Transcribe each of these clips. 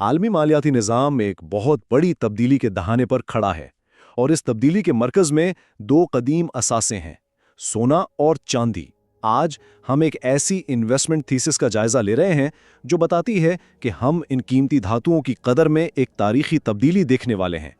आलमी मालियाती निज़ाम एक बहुत बड़ी तब्दीली के दहाने पर खड़ा है और इस तब्दीली के मरकज़ में दो कदीम असासें हैं, सोना और चांदी। आज हम एक ऐसी इन्वेस्टमेंट थीसिस का जायज़ा ले रहे हैं जो बताती है कि हम इन कीमती धातुओं की कदर में एक तारीखी तब्दीली देखने वाले हैं।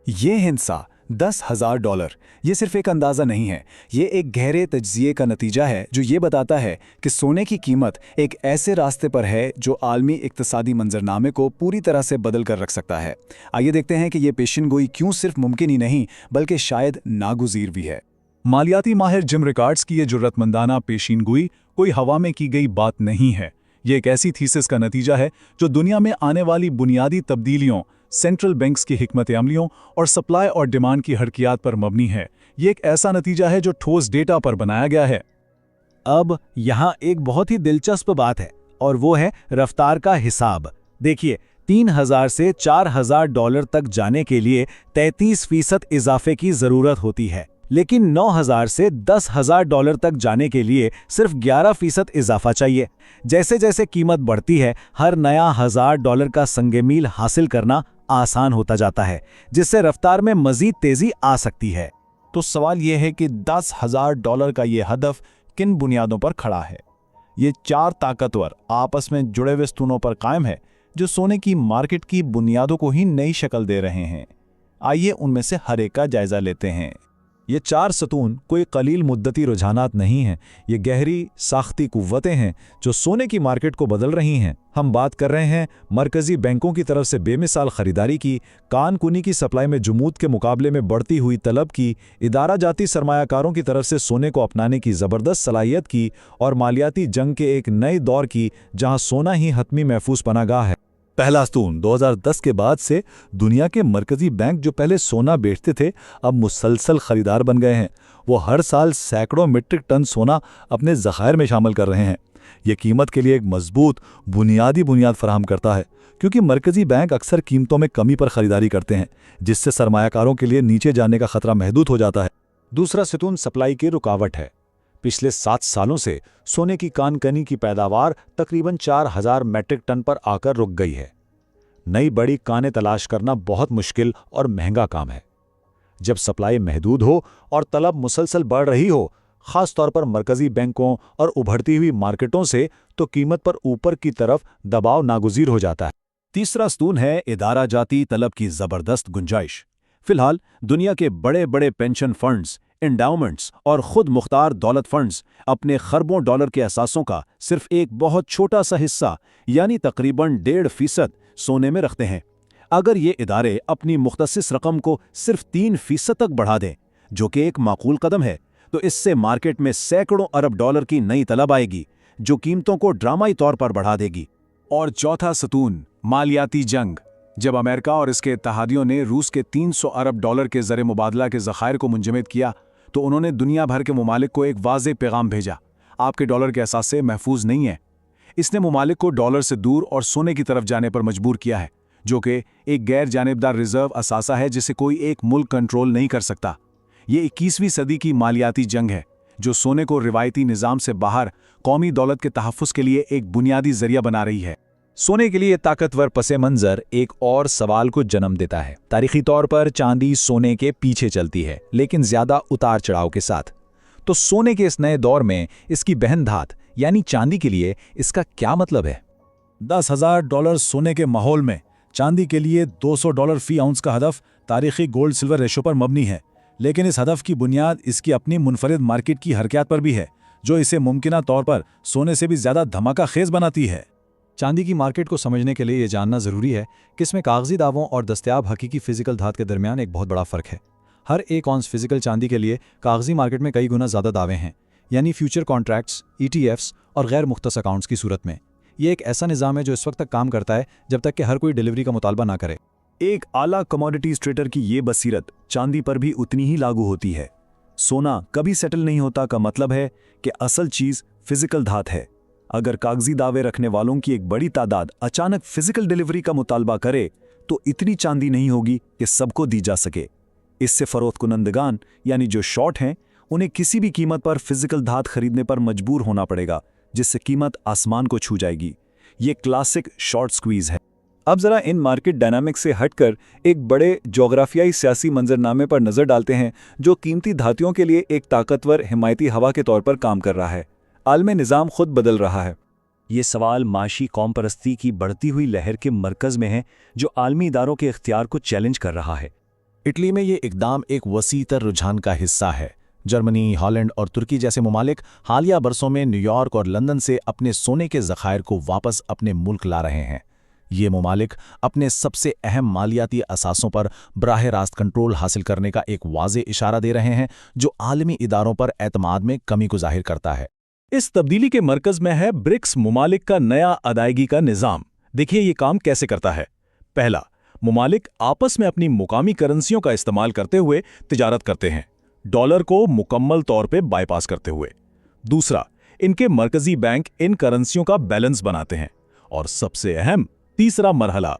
ये हिंसा $10,000 ये सिर्फ एक अंदाज़ा नहीं है, ये एक गहरे तज्ज़िये का नतीजा है जो ये बताता है कि सोने की कीमत एक ऐसे रास्ते पर है जो आलमी इक्तिसादी मंजरनामे को पूरी तरह से बदल कर रख सकता है। आइए देखते हैं कि ये पेशिनगोई क्यों सिर्फ मुमकिन ही नहीं बल्कि शायद नागुज़ीर भी है। मालियाती माहिर जिम रिकार्ड्स की ये जुर्रतमंदाना पेशिनगोई कोई हवा में की गई बात नहीं है। ये एक ऐसी थीसिस का नतीजा है जो दुनिया में आने वाली बुनियादी तब्दीलियों, सेंट्रल बैंक्स की हिकमत अमलियों और सप्लाई और डिमांड की हरकियात पर मबनी है। ये एक ऐसा नतीजा है जो ठोस डेटा पर बनाया गया है। अब यहाँ एक बहुत ही दिलचस्प बात है और वो है रफ्तार का हिसाब। देखिए, 3,000 से $4,000 तक जाने के लिए 33% इजाफे की ज़रूरत होती है, लेकिन 9,000 से $10,000 तक जाने के लिए सिर्फ 11% इजाफा चाहिए। जैसे जैसे कीमत बढ़ती है, हर नया $1,000 का संगे मील हासिल करना आसान होता जाता है, जिससे रफ्तार में मजीद तेजी आ सकती है। तो सवाल यह है कि $10,000 का ये हदफ किन बुनियादों पर खड़ा है? ये चार ताकतवर आपस में जुड़े हुए स्तूनों पर कायम है जो सोने की मार्केट की बुनियादों को ही नई शक्ल दे रहे हैं। आइए उनमें से हर एक का जायजा लेते हैं। ये चार सतून कोई कलील मुद्दती रुझानात नहीं हैं, ये गहरी साख्ती कुव्वतें हैं जो सोने की मार्केट को बदल रही हैं। हम बात कर रहे हैं मरकज़ी बैंकों की तरफ से बेमिसाल ख़रीदारी की, कान-कुनी की सप्लाई में जुमूद के मुकाबले में बढ़ती हुई तलब की, इदारा जाती सरमायाकारों की तरफ से सोने को अपनाने की ज़बरदस्त सलाहियत की, और मालियाती जंग के एक नए दौर की जहां सोना ही हतमी महफूज पनागाह है। पहला स्तून 2010 के बाद से दुनिया के मरकजी बैंक जो पहले सोना बेचते थे अब मुसलसल खरीदार बन गए हैं। वो हर साल सैकड़ों मीट्रिक टन सोना अपने ज़खायर में शामिल कर रहे हैं। ये कीमत के लिए एक मजबूत बुनियाद फराहम करता है, क्योंकि मरकजी बैंक अक्सर कीमतों में कमी पर खरीदारी करते हैं, जिससे सरमायाकारों के लिए नीचे जाने का खतरा महदूद हो जाता है। दूसरा सतून सप्लाई की रुकावट है। पिछले 7 सालों से सोने की कान-कनी की पैदावार तकरीबन 4,000 मीट्रिक टन पर आकर रुक गई है। नई बड़ी कानें तलाश करना बहुत मुश्किल और महंगा काम है। जब सप्लाई महदूद हो और तलब मुसलसल बढ़ रही हो, खास तौर पर मरकजी बैंकों और उभरती हुई मार्केटों से, तो कीमत पर ऊपर की तरफ दबाव नागुज़ीर हो जाता है। तीसरा स्तून है इदारा जाती तलब की ज़बरदस्त गुंजाइश। फिलहाल दुनिया के बड़े बड़े पेंशन फंड्स, एंडाउमेंट्स और खुद मुख्तार दौलत फंड्स अपने खरबों डॉलर के असासों का सिर्फ एक बहुत छोटा सा हिस्सा यानी तकरीबन 1.5% सोने में रखते हैं। अगर ये इदारे अपनी मुख्तसिस रकम को सिर्फ 3% तक बढ़ा दें, जो कि एक माकूल कदम है, तो इससे मार्केट में सैकड़ों अरब डॉलर की नई तलब आएगी जो कीमतों को ड्रामाई तौर पर बढ़ा देगी। और चौथा सतून मालियाती जंग। जब अमेरिका और इसके इत्तहादियों ने रूस के 300 अरब डॉलर के ज़र मुबादला के ज़खायर को मुंजमद किया, तो उन्होंने दुनिया भर के मुमालिक को एक वाज़ेह पैगाम भेजा: आपके डॉलर के असासे महफूज नहीं है। इसने मुमालिक को डॉलर से दूर और सोने की तरफ जाने पर मजबूर किया है, जो कि एक गैर जानिबदार रिजर्व असासा है जिसे कोई एक मुल्क कंट्रोल नहीं कर सकता। ये 21वीं सदी की मालियाती जंग है जो सोने को रिवायती निज़ाम से बाहर कौमी दौलत के तहफ़्फ़ुज़ के लिए एक बुनियादी जरिया बना रही है। सोने के लिए ताकतवर पसे मंजर एक और सवाल को जन्म देता है। तारीखी तौर पर चांदी सोने के पीछे चलती है, लेकिन ज्यादा उतार चढ़ाव के साथ। तो सोने के इस नए दौर में इसकी बहन धात यानी चांदी के लिए इसका क्या मतलब है? $10,000 सोने के माहौल में चांदी के लिए $200 फी आउंस का हदफ तारीखी गोल्ड सिल्वर रेशो पर मबनी है, लेकिन इस हदफ की बुनियाद इसकी अपनी मुनफरिद मार्केट की हरकत पर भी है, जो इसे मुमकिना तौर पर सोने से भी ज्यादा धमाका खेज बनाती है। चांदी की मार्केट को समझने के लिए ये जानना ज़रूरी है कि इसमें कागजी दावों और दस्तयाब हकीकी फ़िज़िकल धात के दरमियान एक बहुत बड़ा फ़र्क है। हर एक औंस फ़िज़िकल चांदी के लिए कागजी मार्केट में कई गुना ज़्यादा दावे हैं, यानी फ्यूचर कॉन्ट्रैक्ट्स, ETFs और गैर मुख्तस अकाउंट्स की सूरत में। ये एक ऐसा निज़ाम है जो इस वक्त तक काम करता है जब तक कि हर कोई डिलीवरी का मुतालबा ना करे। एक आला कमोडिटीज ट्रेडर की ये बसीरत चांदी पर भी उतनी ही लागू होती है। सोना कभी सेटल नहीं होता का मतलब है कि असल चीज़ फिजिकल धात है। अगर कागजी दावे रखने वालों की एक बड़ी तादाद अचानक फिजिकल डिलीवरी का मुतालबा करे तो इतनी चांदी नहीं होगी कि सबको दी जा सके। इससे फरोख्त कुनंदगान यानी जो शॉर्ट हैं उन्हें किसी भी कीमत पर फिजिकल धात खरीदने पर मजबूर होना पड़ेगा, जिससे कीमत आसमान को छू जाएगी। ये क्लासिक शॉर्ट स्क्वीज है। अब जरा इन मार्केट डायनामिक्स से हटकर एक बड़े जोग्राफियाई सियासी मंजरनामे पर नजर डालते हैं जो कीमती धातुओं के लिए एक ताकतवर हिमायती हवा के तौर पर काम कर रहा है। आलमी निज़ाम खुद बदल रहा है। ये सवाल माशी कौम परस्ती की बढ़ती हुई लहर के मरकज़ में है जो आलमी इदारों के इख्तियार को चैलेंज कर रहा है। इटली में ये इकदाम एक वसीतर रुझान का हिस्सा है। जर्मनी, हॉलैंड और तुर्की जैसे ममालिक हालिया बरसों में न्यूयॉर्क और लंदन से अपने सोने के ज़खायर को वापस अपने मुल्क ला रहे हैं। ये ममालिक अपने सबसे अहम मालियाती असासों पर बराह रास्त कंट्रोल हासिल करने का एक वाज़े इशारा दे रहे हैं जो आलमी इदारों पर एतमाद में कमी को जाहिर करता है। इस तब्दीली के मरकज में है ब्रिक्स ममालिक का नया अदायगी का निज़ाम। देखिए ये काम कैसे करता है। पहला, ममालिक आपस में अपनी मुकामी करेंसियों का इस्तेमाल करते हुए तिजारत करते हैं, डॉलर को मुकम्मल तौर पे बाईपास करते हुए। दूसरा, इनके मरकजी बैंक इन करेंसियों का बैलेंस बनाते हैं। और सबसे अहम तीसरा मरहला,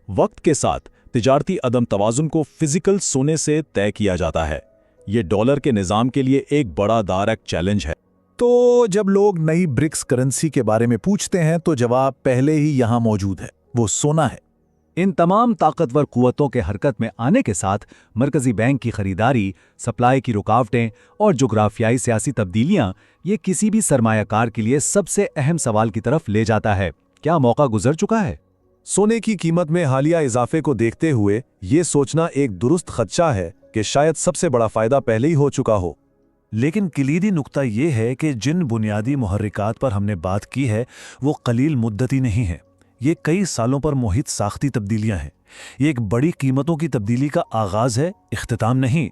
वक्त के साथ तिजारती अदम तवाजुन को फिजिकल सोने से तय किया जाता है। ये डॉलर के निज़ाम के लिए एक बड़ा डायरेक्ट चैलेंज है। तो जब लोग नई ब्रिक्स करेंसी के बारे में पूछते हैं तो जवाब पहले ही यहां मौजूद है, वो सोना है। इन तमाम ताकतवर कुव्वतों के हरकत में आने के साथ मरकजी बैंक की खरीदारी, सप्लाई की रुकावटें और जोग्राफियाई सियासी तब्दीलियां ये किसी भी सरमायाकार के लिए सबसे अहम सवाल की तरफ ले जाता है। क्या मौका गुजर चुका है? सोने की कीमत में हालिया इजाफे को देखते हुए ये सोचना एक दुरुस्त खदशा है कि शायद सबसे बड़ा फायदा पहले ही हो चुका हो। लेकिन कलीदी नुक्ता ये है कि जिन बुनियादी मुहर्रिकात पर हमने बात की है वो कलील मुद्दती नहीं है। ये कई सालों पर मोहित साख्ती तब्दीलियां हैं। ये एक बड़ी कीमतों की तब्दीली का आगाज है, इख्तिताम नहीं।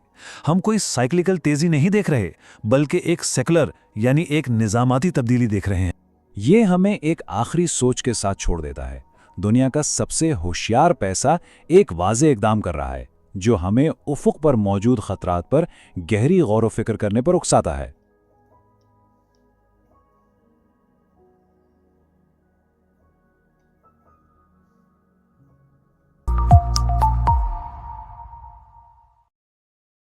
हम कोई साइक्लिकल तेजी नहीं देख रहे बल्कि एक सेकुलर यानी एक निजामाती तब्दीली देख रहे हैं। ये हमें एक आखिरी सोच के साथ छोड़ देता है। दुनिया का सबसे होशियार पैसा एक वाज़े इक़दाम कर रहा है जो हमें उफ़ुक़ पर मौजूद ख़तरात पर गहरी गौर व फिक्र करने पर उकसाता है।